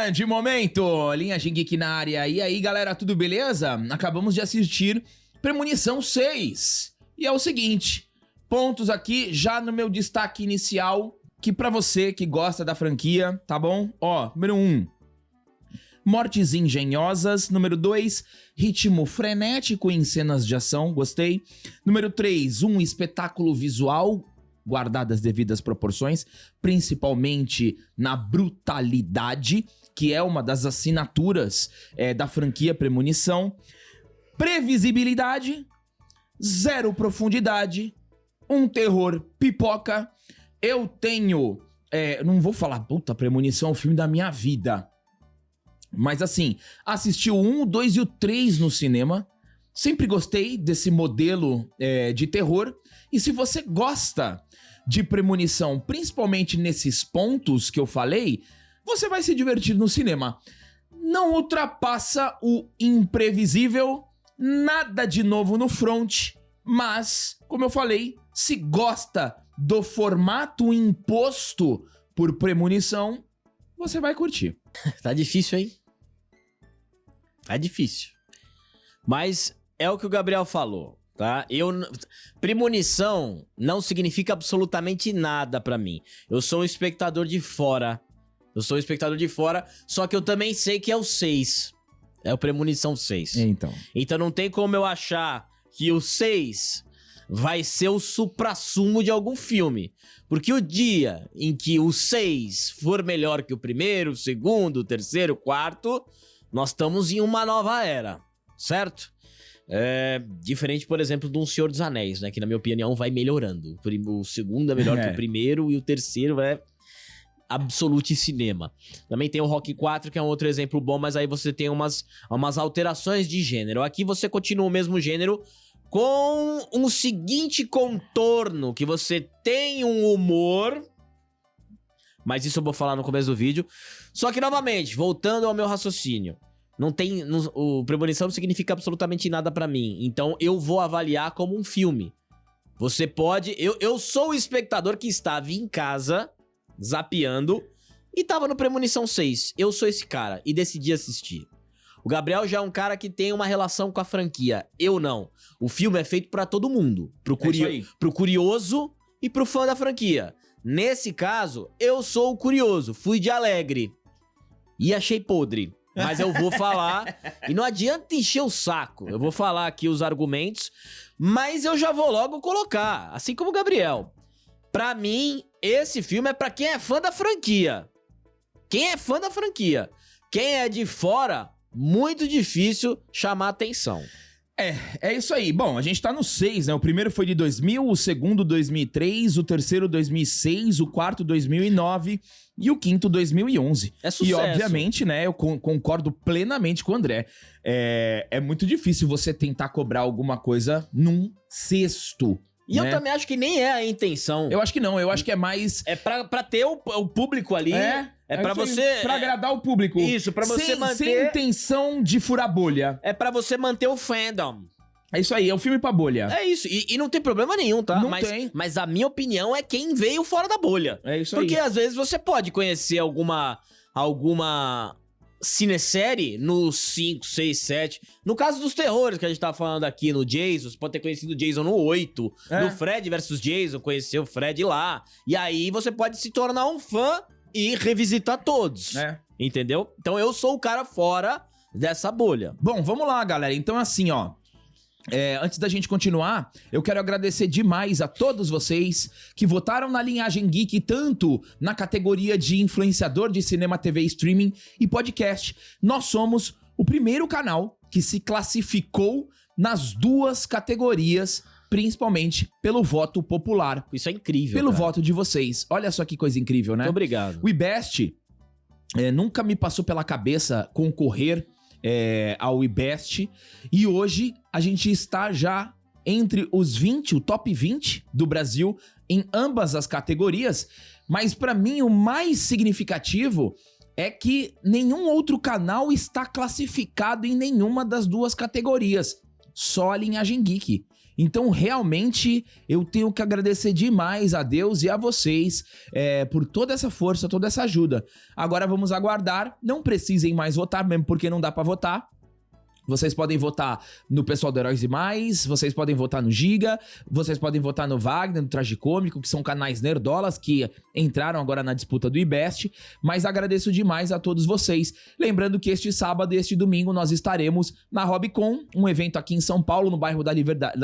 Grande momento, Linhagem Geek na área. E aí, galera, tudo beleza? Acabamos de assistir Premonição 6. E é o seguinte, pontos aqui já no meu destaque inicial, que pra você que gosta da franquia, tá bom? Ó, número 1, mortes engenhosas. Número 2, ritmo frenético em cenas de ação, gostei. Número 3, um espetáculo visual, guardadas as devidas proporções, principalmente na brutalidade, que é uma das assinaturas da franquia Premonição. Previsibilidade, zero profundidade, um terror pipoca. Eu tenho... não vou falar, puta, Premonição é o filme da minha vida. Mas assim, assisti o 1, o 2 e o 3 no cinema. Sempre gostei desse modelo de terror. E se você gosta de Premonição, principalmente nesses pontos que eu falei, você vai se divertir no cinema. Não ultrapassa o imprevisível, nada de novo no front, mas, como eu falei, se gosta do formato imposto por Premonição, você vai curtir. Tá difícil, hein? Tá difícil. Mas é o que o Gabriel falou, tá? Premonição não significa absolutamente nada pra mim. Eu sou um espectador de fora. Só que eu também sei que é o 6. É o Premonição 6. Então não tem como eu achar que o 6 vai ser o suprassumo de algum filme. Porque o dia em que o 6 for melhor que o primeiro, o segundo, o terceiro, o quarto, nós estamos em uma nova era, certo? Diferente, por exemplo, de um Senhor dos Anéis, né? Que na minha opinião vai melhorando. O segundo é melhor que o primeiro e o terceiro é absolute cinema. Também tem o Rocky 4, que é um outro exemplo bom, mas aí você tem umas alterações de gênero. Aqui você continua o mesmo gênero com um seguinte contorno, que você tem um humor, mas isso eu vou falar no começo do vídeo. Só que, novamente, voltando ao meu raciocínio, o Premonição não significa absolutamente nada pra mim, então eu vou avaliar como um filme. Você pode... Eu sou o espectador que estava em casa, zapeando, e tava no Premonição 6. Eu sou esse cara, e decidi assistir. O Gabriel já é um cara que tem uma relação com a franquia. Eu não. O filme é feito pra todo mundo. Pro curioso e pro fã da franquia. Nesse caso, eu sou o curioso. Fui de alegre. E achei podre. Mas eu vou falar. E não adianta encher o saco. Eu vou falar aqui os argumentos. Mas eu já vou logo colocar. Assim como o Gabriel. Pra mim, esse filme é pra quem é fã da franquia. Quem é fã da franquia. Quem é de fora... muito difícil chamar atenção. É isso aí. Bom, a gente tá no 6, né? O primeiro foi de 2000, o segundo 2003, o terceiro 2006, o quarto 2009 e o quinto 2011. É sucesso. E obviamente, né, eu concordo plenamente com o André. É muito difícil você tentar cobrar alguma coisa num sexto. E eu também acho que nem é a intenção. Eu acho que não, eu acho que é mais... É pra ter o público ali. É pra você... Pra agradar o público. Isso, pra você manter... Sem intenção de furar bolha. É pra você manter o fandom. É isso aí, é um filme pra bolha. É isso, e não tem problema nenhum, tá? Não tem. Mas a minha opinião é quem veio fora da bolha. É isso aí. Porque às vezes você pode conhecer alguma cinesérie no 5, 6, 7. No caso dos terrores que a gente tava falando aqui, no Jason, você pode ter conhecido o Jason no 8. No Fred versus Jason, conheceu o Fred lá. E aí você pode se tornar um fã e revisitar todos. Entendeu? Então eu sou o cara fora dessa bolha. Bom, vamos lá, galera. Então assim, ó. Antes da gente continuar, eu quero agradecer demais a todos vocês que votaram na Linhagem Geek, tanto na categoria de influenciador de cinema, TV, streaming e podcast. Nós somos o primeiro canal que se classificou nas duas categorias, principalmente pelo voto popular. Isso é incrível, Pelo cara. voto de vocês. Olha só que coisa incrível, né? Muito obrigado. O IBEST nunca me passou pela cabeça concorrer ao IBEST, e hoje a gente está já entre os 20, o top 20 do Brasil em ambas as categorias, mas para mim o mais significativo é que nenhum outro canal está classificado em nenhuma das duas categorias, só a Linhagem Geek. Então, realmente, eu tenho que agradecer demais a Deus e a vocês por toda essa força, toda essa ajuda. Agora vamos aguardar, não precisem mais votar, mesmo porque não dá pra votar. Vocês podem votar no pessoal do Heróis e Mais, vocês podem votar no Giga, vocês podem votar no Wagner, no Tragicômico, que são canais nerdolas que entraram agora na disputa do IBEST, mas agradeço demais a todos vocês. Lembrando que este sábado e este domingo nós estaremos na Hobbycon, um evento aqui em São Paulo, no bairro da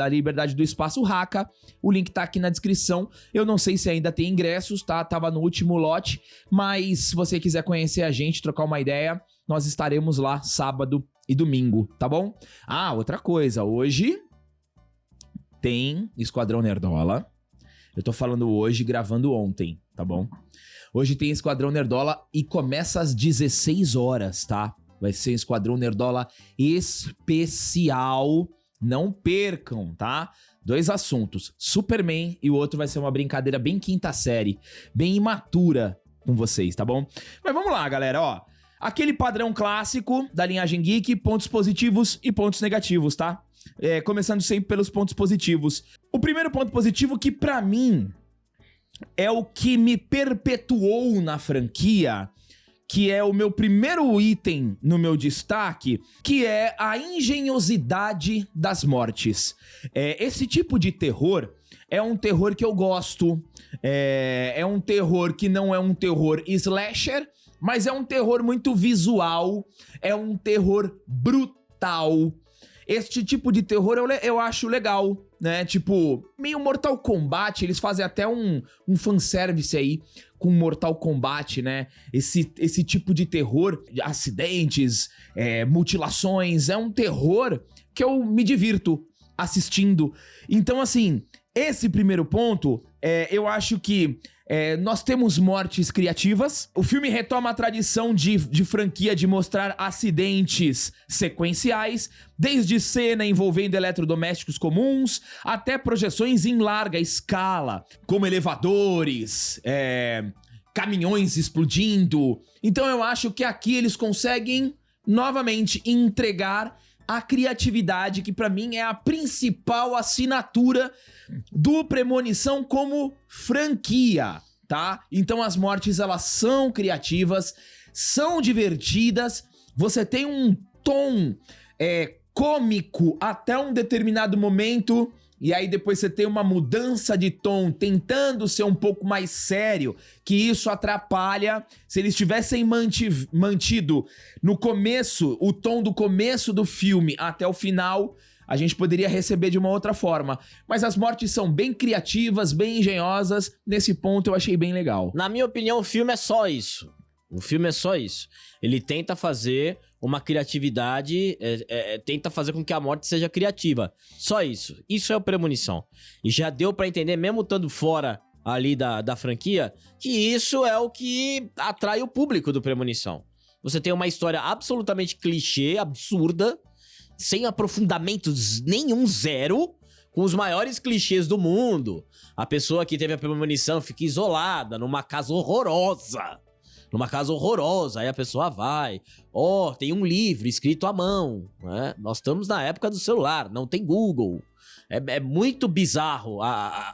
Liberdade do Espaço Raca. O link tá aqui na descrição. Eu não sei se ainda tem ingressos, tá? Tava no último lote, mas se você quiser conhecer a gente, trocar uma ideia, nós estaremos lá sábado e domingo, tá bom? Ah, outra coisa, hoje tem Esquadrão Nerdola. Eu tô falando hoje, gravando ontem, tá bom? Hoje tem Esquadrão Nerdola e começa às 16 horas, tá? Vai ser Esquadrão Nerdola especial. Não percam, tá? 2 assuntos, Superman e o outro vai ser uma brincadeira bem quinta série, bem imatura com vocês, tá bom? Mas vamos lá, galera, ó. Aquele padrão clássico da linhagem geek, pontos positivos e pontos negativos, tá? Começando sempre pelos pontos positivos. O primeiro ponto positivo que, pra mim, é o que me perpetuou na franquia, que é o meu primeiro item no meu destaque, que é a engenhosidade das mortes. Esse tipo de terror é um terror que eu gosto, é um terror que não é um terror slasher, mas é um terror muito visual, é um terror brutal. Este tipo de terror eu acho legal, né? Tipo, meio Mortal Kombat, eles fazem até um fanservice aí com Mortal Kombat, né? Esse tipo de terror, acidentes, mutilações, é um terror que eu me divirto assistindo. Então, assim, esse primeiro ponto, eu acho que nós temos mortes criativas. O filme retoma a tradição de franquia de mostrar acidentes sequenciais, desde cena envolvendo eletrodomésticos comuns até projeções em larga escala, como elevadores, caminhões explodindo. Então eu acho que aqui eles conseguem novamente entregar a criatividade, que pra mim é a principal assinatura do Premonição como franquia, tá? Então as mortes, elas são criativas, são divertidas, você tem um tom cômico até um determinado momento, e aí depois você tem uma mudança de tom, tentando ser um pouco mais sério, que isso atrapalha. Se eles tivessem mantido no começo, o tom do começo do filme até o final, a gente poderia receber de uma outra forma. Mas as mortes são bem criativas, bem engenhosas. Nesse ponto eu achei bem legal. Na minha opinião, o filme é só isso. O filme é só isso. Ele tenta fazer uma criatividade, tenta fazer com que a morte seja criativa. Só isso. Isso é o Premonição. E já deu pra entender, mesmo estando fora ali da franquia, que isso é o que atrai o público do Premonição. Você tem uma história absolutamente clichê, absurda, sem aprofundamentos nenhum, zero, com os maiores clichês do mundo. A pessoa que teve a premonição fica isolada numa casa horrorosa. Aí a pessoa vai, tem um livro escrito à mão, né? Nós estamos na época do celular, não tem Google. É muito bizarro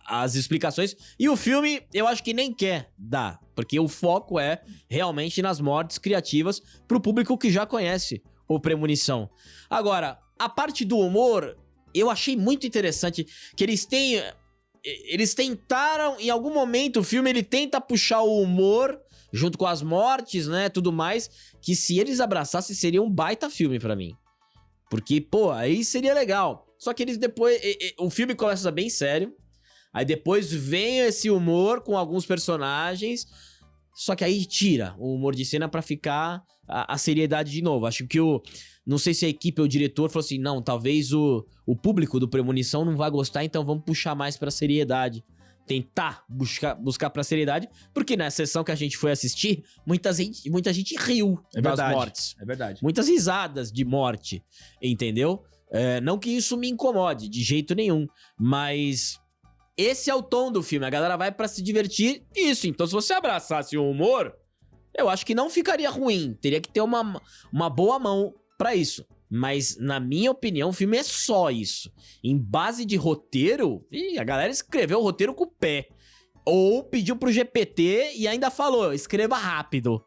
as explicações. E o filme, eu acho que nem quer dar, porque o foco é realmente nas mortes criativas pro público que já conhece o Premonição. Agora, a parte do humor, eu achei muito interessante que eles tentaram, em algum momento o filme ele tenta puxar o humor junto com as mortes, né, tudo mais, que se eles abraçassem seria um baita filme pra mim. Porque, aí seria legal. Só que eles depois, o filme começa bem sério, aí depois vem esse humor com alguns personagens, só que aí tira o humor de cena pra ficar a seriedade de novo. Acho que não sei se a equipe ou o diretor falou assim, não, talvez o público do Premonição não vai gostar, então vamos puxar mais pra seriedade. Tentar buscar pra seriedade, porque na sessão que a gente foi assistir, muita gente riu das mortes. É verdade. Muitas risadas de morte, entendeu? Não que isso me incomode, de jeito nenhum, mas esse é o tom do filme, a galera vai pra se divertir, isso. Então se você abraçasse o humor, eu acho que não ficaria ruim, teria que ter uma boa mão pra isso. Mas, na minha opinião, o filme é só isso. Em base de roteiro, a galera escreveu o roteiro com o pé. Ou pediu pro GPT e ainda falou, escreva rápido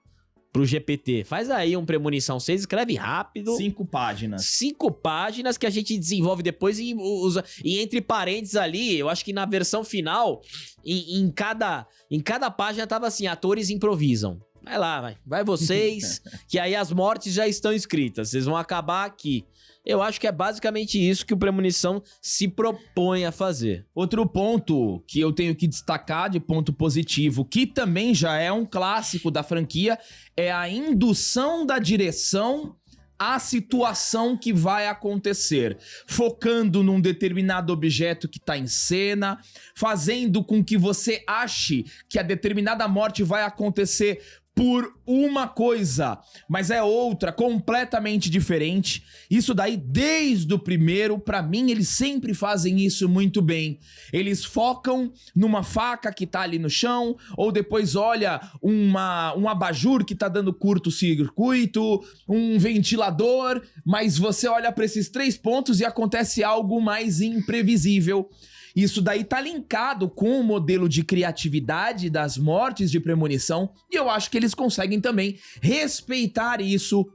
pro GPT. Faz aí um Premonição 6, escreve rápido. 5 páginas. 5 páginas que a gente desenvolve depois e usa. E entre parênteses ali, eu acho que na versão final, em cada página tava assim, atores improvisam. Vai lá, vai vocês, que aí as mortes já estão escritas, vocês vão acabar aqui. Eu acho que é basicamente isso que o Premonição se propõe a fazer. Outro ponto que eu tenho que destacar de ponto positivo, que também já é um clássico da franquia, é a indução da direção à situação que vai acontecer, focando num determinado objeto que tá em cena, fazendo com que você ache que a determinada morte vai acontecer por uma coisa, mas é outra, completamente diferente. Isso daí, desde o primeiro, pra mim, eles sempre fazem isso muito bem. Eles focam numa faca que tá ali no chão, ou depois olha um abajur que tá dando curto-circuito, um ventilador, mas você olha pra esses 3 pontos e acontece algo mais imprevisível. Isso daí tá linkado com o modelo de criatividade das mortes de Premonição, e eu acho que eles conseguem também respeitar isso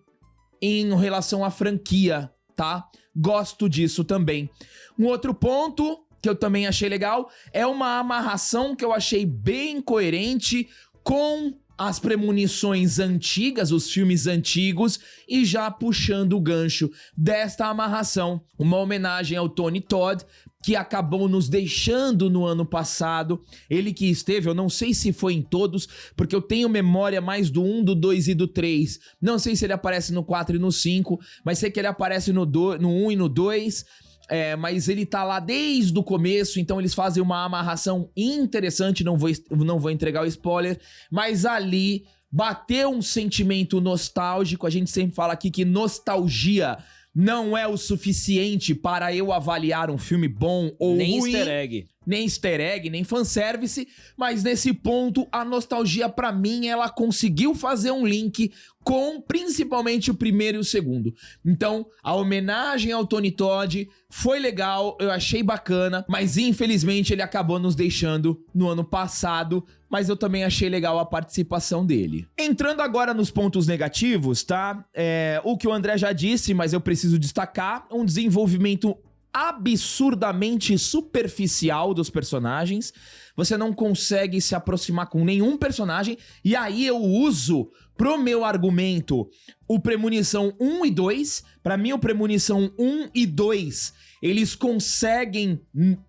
em relação à franquia, tá? Gosto disso também. Um outro ponto que eu também achei legal é uma amarração que eu achei bem coerente com as premonições antigas, os filmes antigos, e já puxando o gancho desta amarração. Uma homenagem ao Tony Todd, que acabou nos deixando no ano passado. Ele que esteve, eu não sei se foi em todos, porque eu tenho memória mais do 1, do 2 e do 3. Não sei se ele aparece no 4 e no 5, mas sei que ele aparece no 1 e no 2. Mas ele tá lá desde o começo, então eles fazem uma amarração interessante, não vou entregar o spoiler, mas ali bateu um sentimento nostálgico. A gente sempre fala aqui que nostalgia não é o suficiente para eu avaliar um filme bom ou nem ruim. Nem easter egg, nem fanservice, mas nesse ponto a nostalgia pra mim, ela conseguiu fazer um link com principalmente o primeiro e o segundo. Então, a homenagem ao Tony Todd foi legal, eu achei bacana, mas infelizmente ele acabou nos deixando no ano passado, mas eu também achei legal a participação dele. Entrando agora nos pontos negativos, tá? O que o André já disse, mas eu preciso destacar, um desenvolvimento absurdamente superficial dos personagens. Você não consegue se aproximar com nenhum personagem, e aí eu uso pro meu argumento o Premonição 1 e 2. Pra mim, o Premonição 1 e 2, eles conseguem,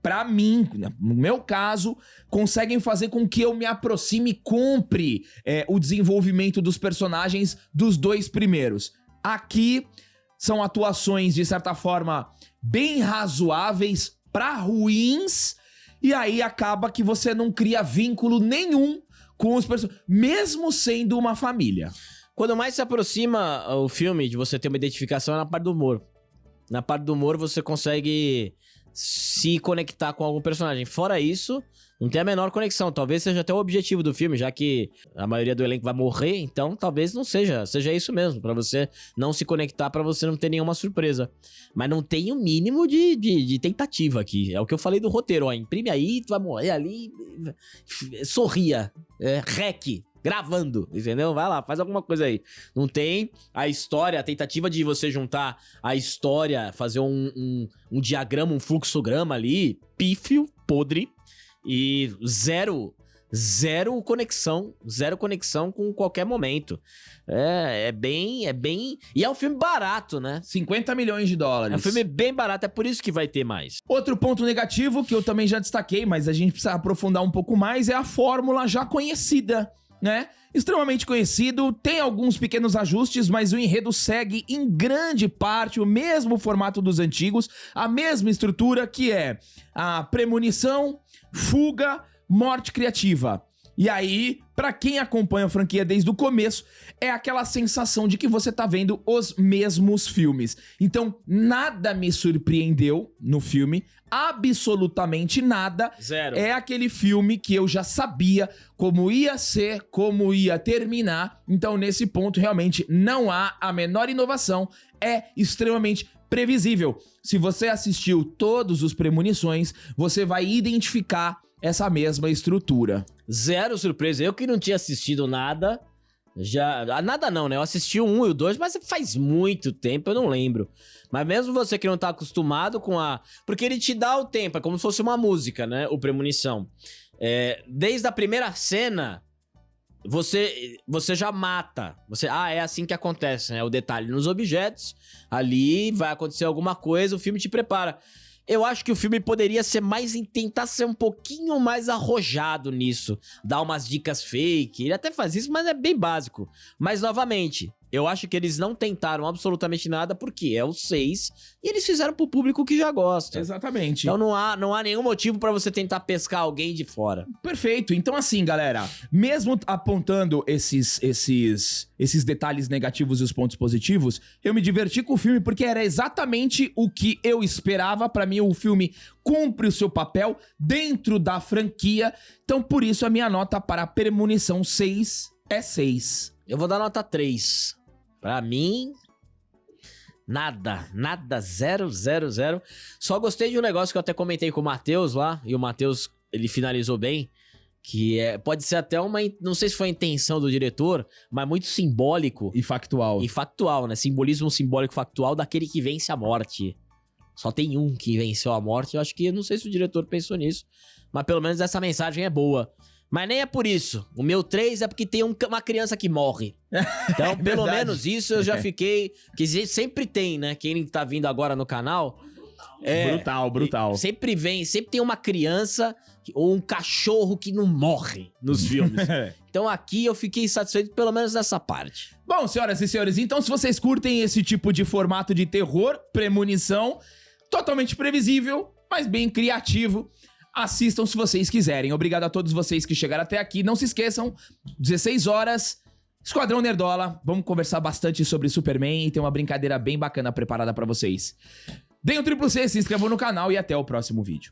pra mim, no meu caso, conseguem fazer com que eu me aproxime e compre o desenvolvimento dos personagens dos 2 primeiros. Aqui são atuações, de certa forma, bem razoáveis pra ruins, e aí acaba que você não cria vínculo nenhum com os personagens, mesmo sendo uma família. Quando mais se aproxima o filme de você ter uma identificação é na parte do humor. Na parte do humor você consegue se conectar com algum personagem. Fora isso, não tem a menor conexão. Talvez seja até o objetivo do filme, já que a maioria do elenco vai morrer, então talvez não seja isso mesmo, pra você não se conectar, pra você não ter nenhuma surpresa. Mas não tem o mínimo de tentativa aqui. É o que eu falei do roteiro, ó. Imprime aí, tu vai morrer ali, sorria, rec, gravando, entendeu? Vai lá, faz alguma coisa aí. Não tem a história, a tentativa de você juntar a história, fazer um diagrama, um fluxograma ali, pífio, podre, e zero conexão com qualquer momento. É bem... E é um filme barato, né? 50 milhões de dólares. É um filme bem barato, é por isso que vai ter mais. Outro ponto negativo, que eu também já destaquei, mas a gente precisa aprofundar um pouco mais, é a fórmula já conhecida, né? Extremamente conhecido, tem alguns pequenos ajustes, mas o enredo segue em grande parte o mesmo formato dos antigos, a mesma estrutura, que é a premonição, fuga, morte criativa. E aí, pra quem acompanha a franquia desde o começo, é aquela sensação de que você tá vendo os mesmos filmes. Então, nada me surpreendeu no filme, absolutamente nada. Zero. É aquele filme que eu já sabia como ia ser, como ia terminar. Então, nesse ponto, realmente não há a menor inovação. É extremamente previsível. Se você assistiu todos os Premonições, você vai identificar essa mesma estrutura. Zero surpresa. Eu que não tinha assistido nada, nada não, né? Eu assisti o 1 e o 2, mas faz muito tempo, eu não lembro. Mas mesmo você que não tá acostumado com porque ele te dá o tempo, é como se fosse uma música, né? O Premonição. Desde a primeira cena, você já mata. É assim que acontece, né? O detalhe nos objetos, ali vai acontecer alguma coisa, o filme te prepara. Eu acho que o filme poderia ser tentar ser um pouquinho mais arrojado nisso. Dar umas dicas fake. Ele até faz isso, mas é bem básico. Mas, novamente, eu acho que eles não tentaram absolutamente nada porque é o 6 e eles fizeram pro público que já gosta. Exatamente. Então não há nenhum motivo pra você tentar pescar alguém de fora. Perfeito. Então assim, galera, mesmo apontando esses detalhes negativos e os pontos positivos, eu me diverti com o filme porque era exatamente o que eu esperava. Pra mim, o filme cumpre o seu papel dentro da franquia. Então, por isso, a minha nota para Premonição 6 é 6. Eu vou dar nota 3. Pra mim, nada, 0, 0, 0. Só gostei de um negócio que eu até comentei com o Matheus lá, e o Matheus, ele finalizou bem, que pode ser até não sei se foi a intenção do diretor, mas muito simbólico. E factual. E factual, né? Simbolismo simbólico factual daquele que vence a morte. Só tem um que venceu a morte, eu acho que, não sei se o diretor pensou nisso, mas pelo menos essa mensagem é boa. Mas nem é por isso. O meu 3 é porque tem uma criança que morre. Então, pelo menos isso eu já fiquei... Porque sempre tem, né? Quem tá vindo agora no canal... Brutal. Sempre tem uma criança ou um cachorro que não morre nos filmes. Então aqui eu fiquei satisfeito pelo menos nessa parte. Bom, senhoras e senhores, então se vocês curtem esse tipo de formato de terror, Premonição, totalmente previsível, mas bem criativo, assistam se vocês quiserem. Obrigado a todos vocês que chegaram até aqui. Não se esqueçam, 16 horas, Esquadrão Nerdola. Vamos conversar bastante sobre Superman e tem uma brincadeira bem bacana preparada pra vocês. Deem um triplo C, se inscrevam no canal e até o próximo vídeo.